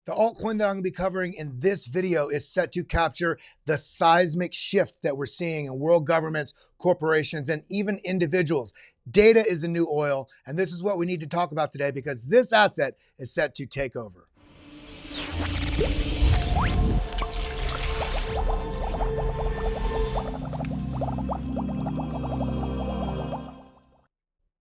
The altcoin that I'm going to be covering in this video is set to capture the seismic shift that we're seeing in world governments, corporations, and even individuals. Data is the new oil, and this is what we need to talk about today because this asset is set to take over.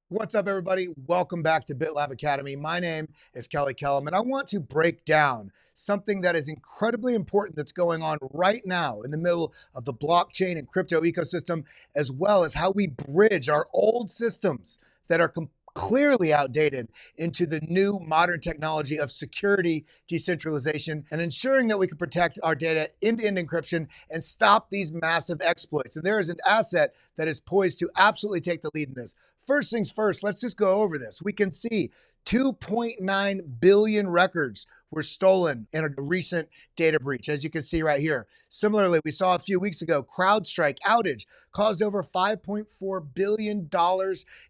What's up, everybody? Welcome back to BitLab Academy. My name is Kelly Kellum, and I want to break down something that is incredibly important that's going on right now in the middle of the blockchain and crypto ecosystem, as well as how we bridge our old systems that are clearly outdated into the new modern technology of security, decentralization, and ensuring that we can protect our data end-to-end encryption and stop these massive exploits. And there is an asset that is poised to absolutely take the lead in this. First things first, let's just go over this. We can see 2.9 billion records were stolen in a recent data breach, as you can see right here. Similarly, we saw a few weeks ago, CrowdStrike outage caused over $5.4 billion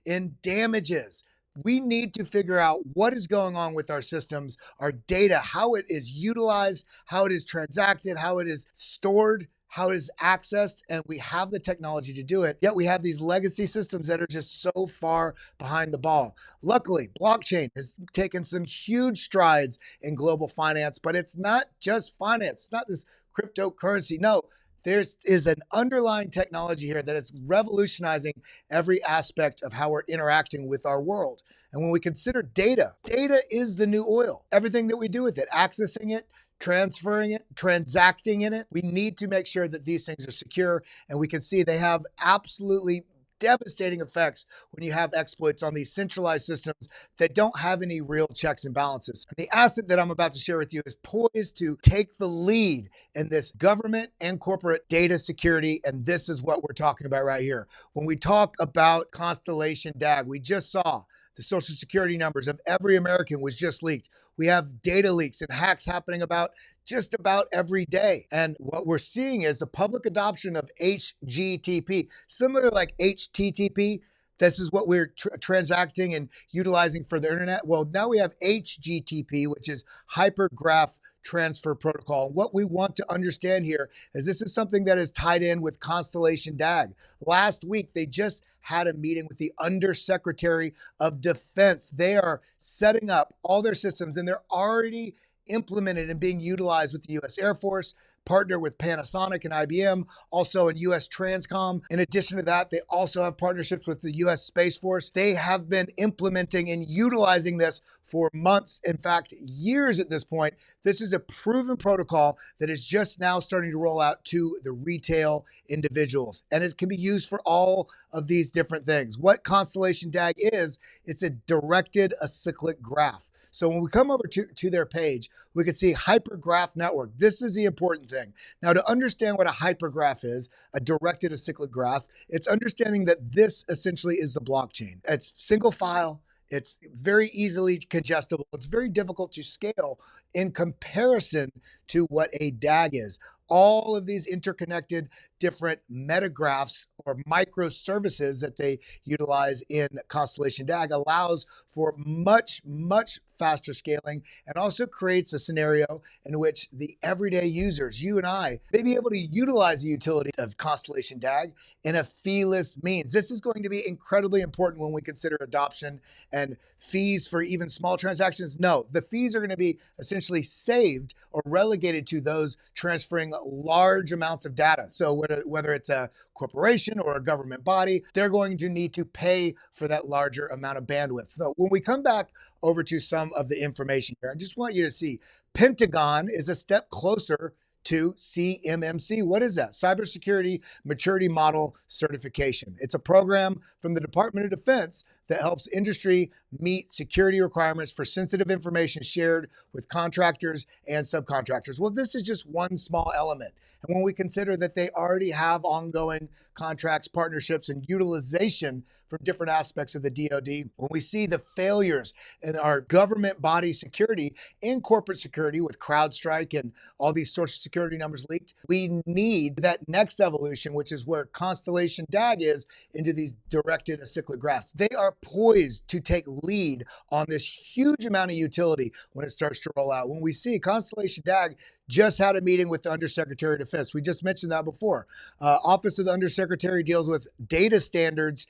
in damages. We need to figure out what is going on with our systems, our data, how it is utilized, how it is transacted, how it is stored, how it is accessed, and we have the technology to do it, yet we have these legacy systems that are just so far behind the ball. Luckily, blockchain has taken some huge strides in global finance, but it's not just finance. It's not this cryptocurrency. No, there is an underlying technology here that is revolutionizing every aspect of how we're interacting with our world. And when we consider data, data is the new oil. Everything that we do with it, accessing it, transferring it, transacting in it, we need to make sure that these things are secure. And we can see they have absolutely devastating effects when you have exploits on these centralized systems that don't have any real checks and balances. The asset that I'm about to share with you is poised to take the lead in this government and corporate data security. And this is what we're talking about right here. When we talk about Constellation DAG, we just saw the social security numbers of every American was just leaked. We have data leaks and hacks happening about just about every day. And what we're seeing is the public adoption of HGTP, similar like HTTP. This is what we're transacting and utilizing for the internet. Well, now we have HGTP, which is Hypergraph Transfer Protocol. What we want to understand here is this is something that is tied in with Constellation DAG. Last week, they just had a meeting with the Undersecretary of Defense. They are setting up all their systems and they're already implemented and being utilized with the U.S. Air Force, partner with Panasonic and IBM, also in U.S. Transcom. In addition to that, they also have partnerships with the U.S. Space Force. They have been implementing and utilizing this for months, in fact, years at this point. This is a proven protocol that is just now starting to roll out to the retail individuals. And it can be used for all of these different things. What Constellation DAG is, it's a directed acyclic graph. So when we come over to their page, we can see hypergraph network. This is the important thing. Now, to understand what a hypergraph is, a directed acyclic graph, it's understanding that this essentially is the blockchain. It's single file. It's very easily congestible. It's very difficult to scale in comparison to what a DAG is. All of these interconnected different metagraphs or microservices that they utilize in Constellation DAG allows for much, much faster scaling and also creates a scenario in which the everyday users, you and I, may be able to utilize the utility of Constellation DAG in a feeless means. This is going to be incredibly important when we consider adoption and fees for even small transactions. No, the fees are going to be essentially saved or relegated to those transferring large amounts of data. So whether it's a corporation or a government body, they're going to need to pay for that larger amount of bandwidth. So when we come back over to some of the information here, I just want you to see Pentagon is a step closer to CMMC. What is that? Cybersecurity Maturity Model Certification. It's a program from the Department of Defense that helps industry meet security requirements for sensitive information shared with contractors and subcontractors. Well, this is just one small element. And when we consider that they already have ongoing contracts, partnerships, and utilization from different aspects of the DoD, when we see the failures in our government body security and corporate security with CrowdStrike and all these social security numbers leaked, we need that next evolution, which is where Constellation DAG is, into these directed acyclic graphs. They are poised to take lead on this huge amount of utility when it starts to roll out. When we see Constellation DAG just had a meeting with the Undersecretary of Defense. We just mentioned that before. Office of the Undersecretary deals with data standards,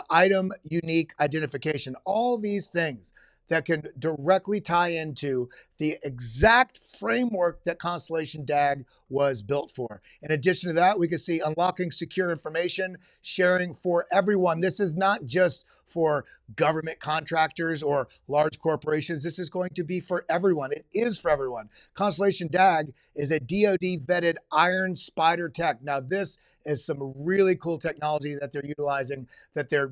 item unique identification, all these things that can directly tie into the exact framework that Constellation DAG was built for. In addition to that, we can see unlocking secure information, sharing for everyone. This is not just for government contractors or large corporations. This is going to be for everyone. It is for everyone. Constellation DAG is a DoD vetted iron spider tech. Now, this is some really cool technology that they're utilizing, that they're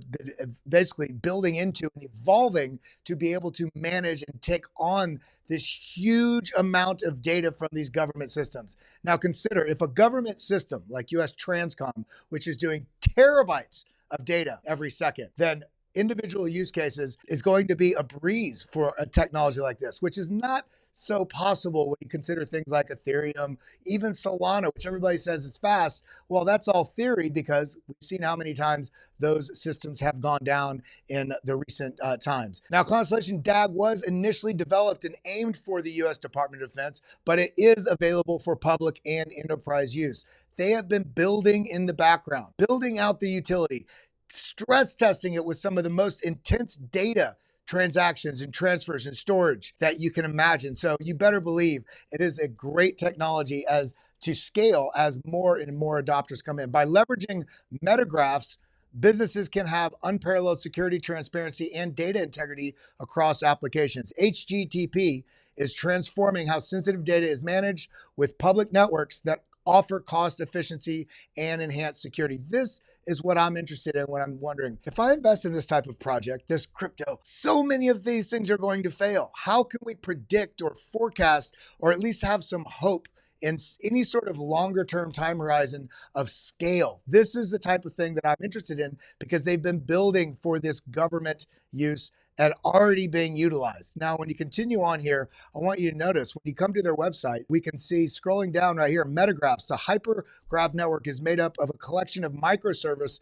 basically building into and evolving to be able to manage and take on this huge amount of data from these government systems. Now consider, if a government system like US Transcom, which is doing terabytes of data every second, then individual use cases is going to be a breeze for a technology like this, which is not so possible when you consider things like Ethereum, even Solana, which everybody says is fast. Well, that's all theory because we've seen how many times those systems have gone down in the recent times. Now, Constellation DAG was initially developed and aimed for the US Department of Defense, but it is available for public and enterprise use. They have been building in the background, building out the utility, stress testing it with some of the most intense data transactions and transfers and storage that you can imagine. So you better believe it is a great technology as to scale as more and more adopters come in. By leveraging Metagraphs, businesses can have unparalleled security, transparency, and data integrity across applications. HGTP is transforming how sensitive data is managed with public networks that offer cost efficiency and enhanced security. This is what I'm interested in when I'm wondering, if I invest in this type of project, this crypto, so many of these things are going to fail. How can we predict or forecast, or at least have some hope in any sort of longer term time horizon of scale? This is the type of thing that I'm interested in because they've been building for this government use and already being utilized. Now, when you continue on here, I want you to notice when you come to their website, we can see scrolling down right here, Metagraphs. The hypergraph network is made up of a collection of microservices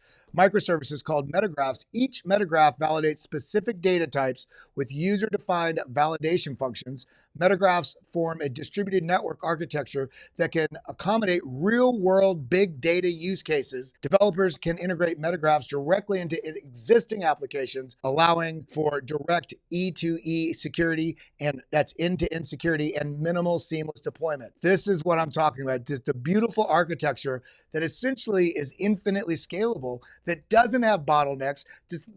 called Metagraphs. Each metagraph validates specific data types with user-defined validation functions. Metagraphs form a distributed network architecture that can accommodate real-world big data use cases. Developers can integrate Metagraphs directly into existing applications, allowing for direct E2E security, and that's end-to-end security and minimal seamless deployment. This is what I'm talking about. This, the beautiful architecture that essentially is infinitely scalable, that doesn't have bottlenecks,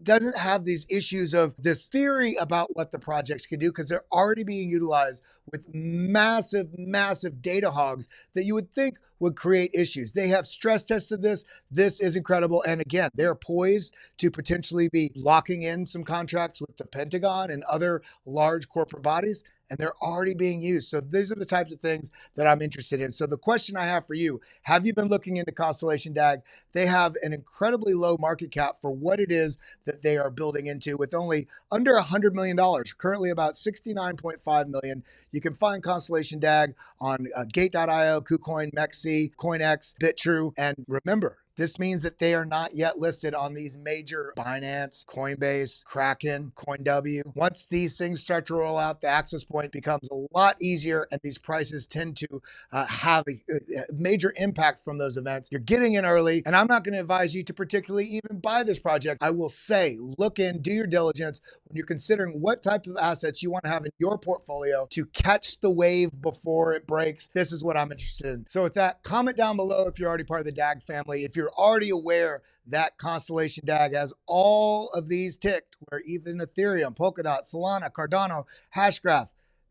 doesn't have these issues of this theory about what the projects can do, because they're already being utilized with massive, massive data hogs that you would think would create issues. They have stress tested this. This is incredible. And again, they're poised to potentially be locking in some contracts with the Pentagon and other large corporate bodies, and they're already being used. So these are the types of things that I'm interested in. So the question I have for you, have you been looking into Constellation DAG? They have an incredibly low market cap for what it is that they are building into, with only under $100 million, currently about $69.5 million. You can find Constellation DAG on Gate.io, KuCoin, MEXC, CoinX, BitTrue. And remember, this means that they are not yet listed on these major Binance, Coinbase, Kraken, CoinW. Once these things start to roll out, the access point becomes a lot easier, and these prices tend to have a major impact from those events. You're getting in early, and I'm not going to advise you to particularly even buy this project. I will say, look in, do your diligence when you're considering what type of assets you want to have in your portfolio to catch the wave before it breaks. This is what I'm interested in. So with that, comment down below if you're already part of the DAG family. If you're already aware that Constellation DAG has all of these ticked, where even Ethereum, Polkadot, Solana, Cardano, Hashgraph,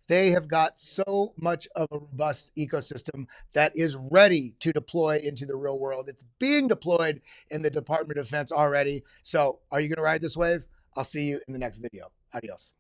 they have got so much of a robust ecosystem that is ready to deploy into the real world. It's being deployed in the Department of Defense already. So are you going to ride this wave? I'll see you in the next video. Adios.